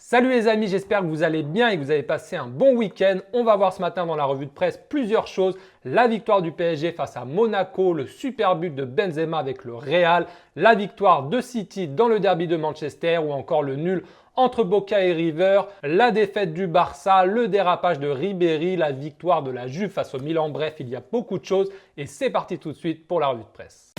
Salut les amis, j'espère que vous allez bien et que vous avez passé un bon week-end. On va voir ce matin dans la revue de presse plusieurs choses. La victoire du PSG face à Monaco, le super but de Benzema avec le Real, la victoire de City dans le derby de Manchester ou encore le nul entre Boca et River, la défaite du Barça, le dérapage de Ribéry, la victoire de la Juve face au Milan. Bref, il y a beaucoup de choses et c'est parti tout de suite pour la revue de presse.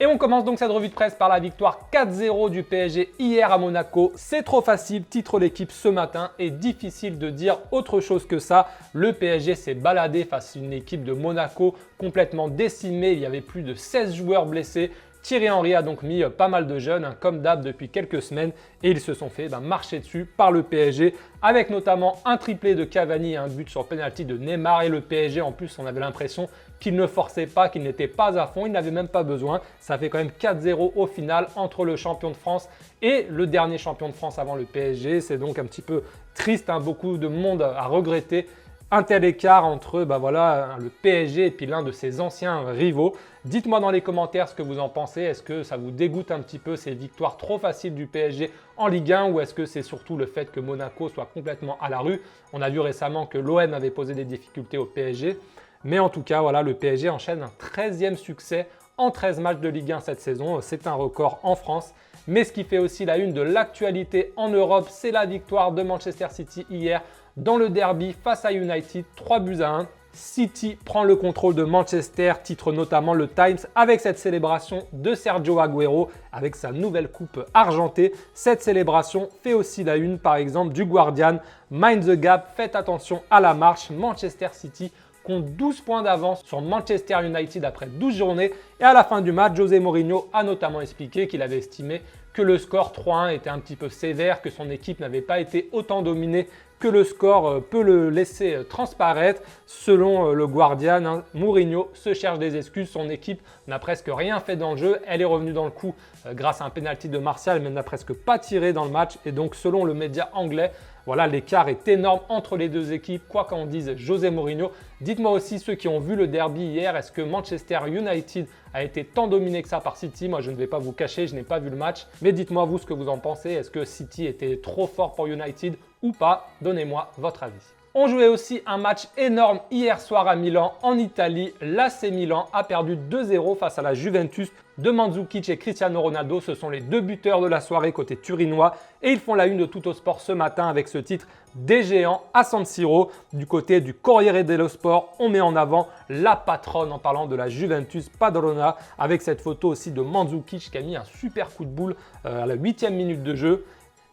Et on commence donc cette revue de presse par la victoire 4-0 du PSG hier à Monaco. C'est trop facile, titre l'équipe ce matin et difficile de dire autre chose que ça. Le PSG s'est baladé face à une équipe de Monaco complètement décimée. Il y avait plus de 16 joueurs blessés. Thierry Henry a donc mis pas mal de jeunes, comme d'hab depuis quelques semaines, et ils se sont fait marcher dessus par le PSG, avec notamment un triplé de Cavani et un but sur penalty de Neymar. Et le PSG, en plus, on avait l'impression qu'il ne forçait pas, qu'il n'était pas à fond, il n'avait même pas besoin. Ça fait quand même 4-0 au final entre le champion de France et le dernier champion de France avant le PSG. C'est donc un petit peu triste, beaucoup de monde à regretter un tel écart entre le PSG et puis l'un de ses anciens rivaux. Dites-moi dans les commentaires ce que vous en pensez. Est-ce que ça vous dégoûte un petit peu ces victoires trop faciles du PSG en Ligue 1 ou est-ce que c'est surtout le fait que Monaco soit complètement à la rue? On a vu récemment que l'OM avait posé des difficultés au PSG. Mais en tout cas, voilà, le PSG enchaîne un 13e succès en 13 matchs de Ligue 1 cette saison. C'est un record en France. Mais ce qui fait aussi la une de l'actualité en Europe, c'est la victoire de Manchester City hier dans le derby face à United, 3-1. City prend le contrôle de Manchester, titre notamment le Times, avec cette célébration de Sergio Agüero avec sa nouvelle coupe argentée. Cette célébration fait aussi la une par exemple du Guardian. Mind the gap, faites attention à la marche. Manchester City compte 12 points d'avance sur Manchester United après 12 journées. Et à la fin du match, José Mourinho a notamment expliqué qu'il avait estimé que le score 3-1 était un petit peu sévère, que son équipe n'avait pas été autant dominée que le score peut le laisser transparaître. Selon le Guardian, Mourinho se cherche des excuses. Son équipe n'a presque rien fait dans le jeu. Elle est revenue dans le coup grâce à un penalty de Martial, mais n'a presque pas tiré dans le match. Et donc, selon le média anglais, voilà, l'écart est énorme entre les deux équipes, quoi qu'en dise José Mourinho. Dites-moi aussi ceux qui ont vu le derby hier, est-ce que Manchester United a été tant dominé que ça par City? Moi, je ne vais pas vous cacher, je n'ai pas vu le match. Mais dites-moi vous ce que vous en pensez. Est-ce que City était trop fort pour United ou pas? Donnez-moi votre avis. On jouait aussi un match énorme hier soir à Milan, en Italie. L'AC Milan a perdu 2-0 face à la Juventus de Mandzukic et Cristiano Ronaldo. Ce sont les deux buteurs de la soirée côté turinois et ils font la une de Tuttosport ce matin avec ce titre des géants à San Siro. Du côté du Corriere dello Sport, on met en avant la patronne en parlant de la Juventus, Padrona, avec cette photo aussi de Mandzukic qui a mis un super coup de boule à la 8e minute de jeu.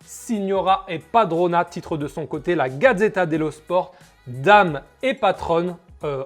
Signora et Padrona, titre de son côté la Gazzetta dello Sport, dame et patronne,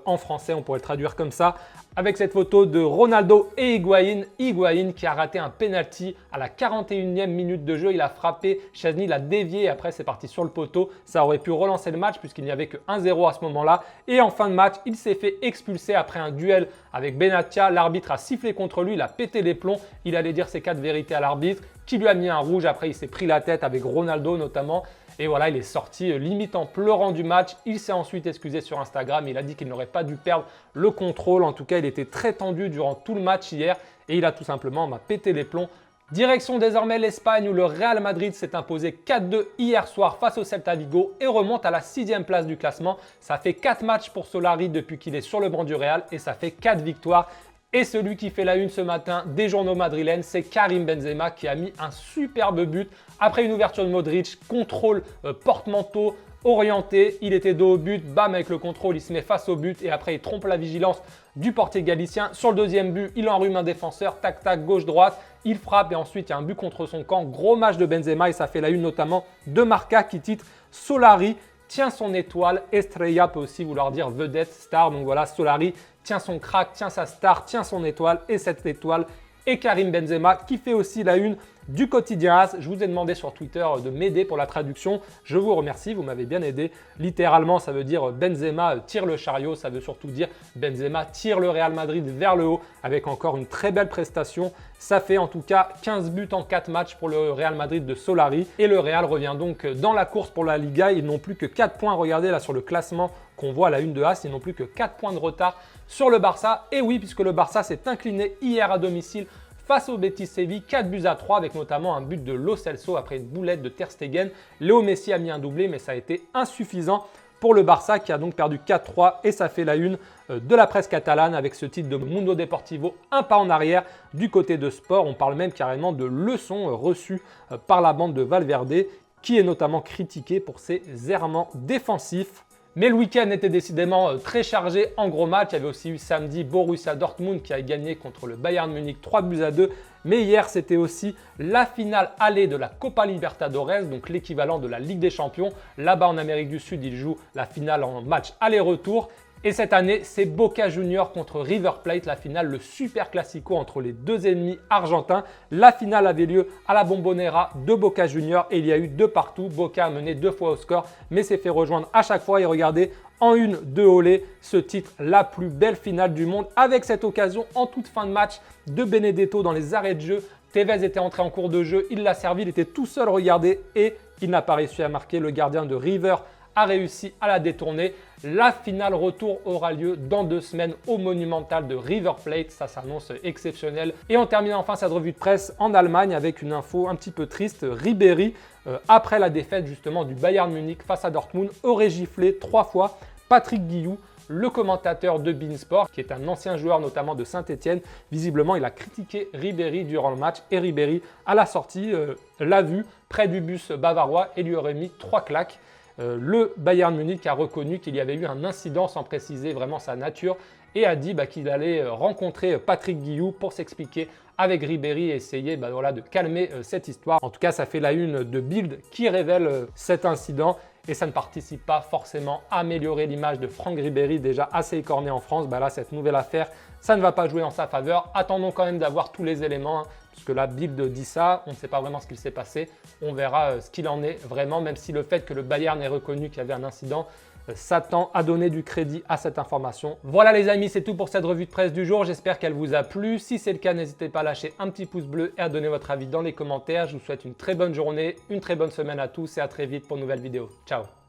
en français on pourrait le traduire comme ça, avec cette photo de Ronaldo et Higuaín. Higuaín qui a raté un penalty à la 41e minute de jeu. Il a frappé, Chesney l'a dévié et après c'est parti sur le poteau. Ça aurait pu relancer le match puisqu'il n'y avait que 1-0 à ce moment-là. Et en fin de match, il s'est fait expulser après un duel avec Benatia. L'arbitre a sifflé contre lui, il a pété les plombs. Il allait dire ses 4 vérités à l'arbitre qui lui a mis un rouge. Après, il s'est pris la tête avec Ronaldo notamment. Et voilà, il est sorti limite en pleurant du match. Il s'est ensuite excusé sur Instagram. Il a dit qu'il n'aurait pas dû perdre le contrôle. En tout cas, il était très tendu durant tout le match hier et il a tout simplement pété les plombs. Direction désormais l'Espagne où le Real Madrid s'est imposé 4-2 hier soir face au Celta Vigo et remonte à la 6e place du classement. Ça fait 4 matchs pour Solari depuis qu'il est sur le banc du Real et ça fait 4 victoires. Et celui qui fait la une ce matin des journaux madrilènes, c'est Karim Benzema qui a mis un superbe but après une ouverture de Modric, contrôle porte-manteau orienté, il était dos au but, bam avec le contrôle, il se met face au but et après il trompe la vigilance du portier galicien. Sur le deuxième but, il enrhume un défenseur, tac tac, gauche-droite, il frappe et ensuite il y a un but contre son camp. Gros match de Benzema et ça fait la une notamment de Marca qui titre Solari tient son étoile. Estrella peut aussi vouloir dire vedette, star. Donc voilà, Solari tient son crack, tient sa star, tient son étoile et cette étoile est Karim Benzema qui fait aussi la une du quotidien AS. Je vous ai demandé sur Twitter de m'aider pour la traduction. Je vous remercie, vous m'avez bien aidé. Littéralement, ça veut dire Benzema tire le chariot. Ça veut surtout dire Benzema tire le Real Madrid vers le haut avec encore une très belle prestation. Ça fait en tout cas 15 buts en 4 matchs pour le Real Madrid de Solari. Et le Real revient donc dans la course pour la Liga. Ils n'ont plus que 4 points. Regardez là sur le classement qu'on voit à la une de AS, ils n'ont plus que 4 points de retard sur le Barça. Et oui, puisque le Barça s'est incliné hier à domicile face au Betis Séville, 4-3 avec notamment un but de Lo Celso après une boulette de Ter Stegen. Léo Messi a mis un doublé, mais ça a été insuffisant pour le Barça qui a donc perdu 4-3 et ça fait la une de la presse catalane avec ce titre de Mundo Deportivo, un pas en arrière du côté de sport. On parle même carrément de leçons reçues par la bande de Valverde qui est notamment critiquée pour ses errements défensifs. Mais le week-end était décidément très chargé en gros matchs. Il y avait aussi eu samedi Borussia Dortmund qui a gagné contre le Bayern Munich 3-2. Mais hier, c'était aussi la finale aller de la Copa Libertadores, donc l'équivalent de la Ligue des Champions. Là-bas en Amérique du Sud, ils jouent la finale en match aller-retour. Et cette année, c'est Boca Juniors contre River Plate, la finale, le super classico entre les deux ennemis argentins. La finale avait lieu à la Bombonera de Boca Juniors et il y a eu 2 partout. Boca a mené 2 fois au score, mais s'est fait rejoindre à chaque fois. Et regardez, en une de Olé, ce titre, la plus belle finale du monde, avec cette occasion en toute fin de match de Benedetto dans les arrêts de jeu. Tevez était entré en cours de jeu, il l'a servi, il était tout seul, regardez, et il n'a pas réussi à marquer. Le gardien de River a réussi à la détourner. La finale retour aura lieu dans 2 semaines au Monumental de River Plate. Ça s'annonce exceptionnel. Et on termine enfin cette revue de presse en Allemagne avec une info un petit peu triste. Ribéry, après la défaite justement du Bayern Munich face à Dortmund, aurait giflé 3 fois Patrick Guillou, le commentateur de beIN Sport, qui est un ancien joueur notamment de Saint-Etienne. Visiblement, il a critiqué Ribéry durant le match et Ribéry, à la sortie, l'a vu près du bus bavarois et lui aurait mis 3 claques. Le Bayern Munich a reconnu qu'il y avait eu un incident sans préciser vraiment sa nature et a dit qu'il allait rencontrer Patrick Guillou pour s'expliquer avec Ribéry et essayer de calmer cette histoire. En tout cas, ça fait la une de Bild qui révèle cet incident et ça ne participe pas forcément à améliorer l'image de Franck Ribéry, déjà assez écorné en France. Là, cette nouvelle affaire, ça ne va pas jouer en sa faveur. Attendons quand même d'avoir tous les éléments, puisque là, Bild dit ça, on ne sait pas vraiment ce qu'il s'est passé. On verra ce qu'il en est vraiment, même si le fait que le Bayern ait reconnu qu'il y avait un incident, ça tend à donner du crédit à cette information. Voilà les amis, c'est tout pour cette revue de presse du jour. J'espère qu'elle vous a plu. Si c'est le cas, n'hésitez pas à lâcher un petit pouce bleu et à donner votre avis dans les commentaires. Je vous souhaite une très bonne journée, une très bonne semaine à tous et à très vite pour une nouvelle vidéo. Ciao.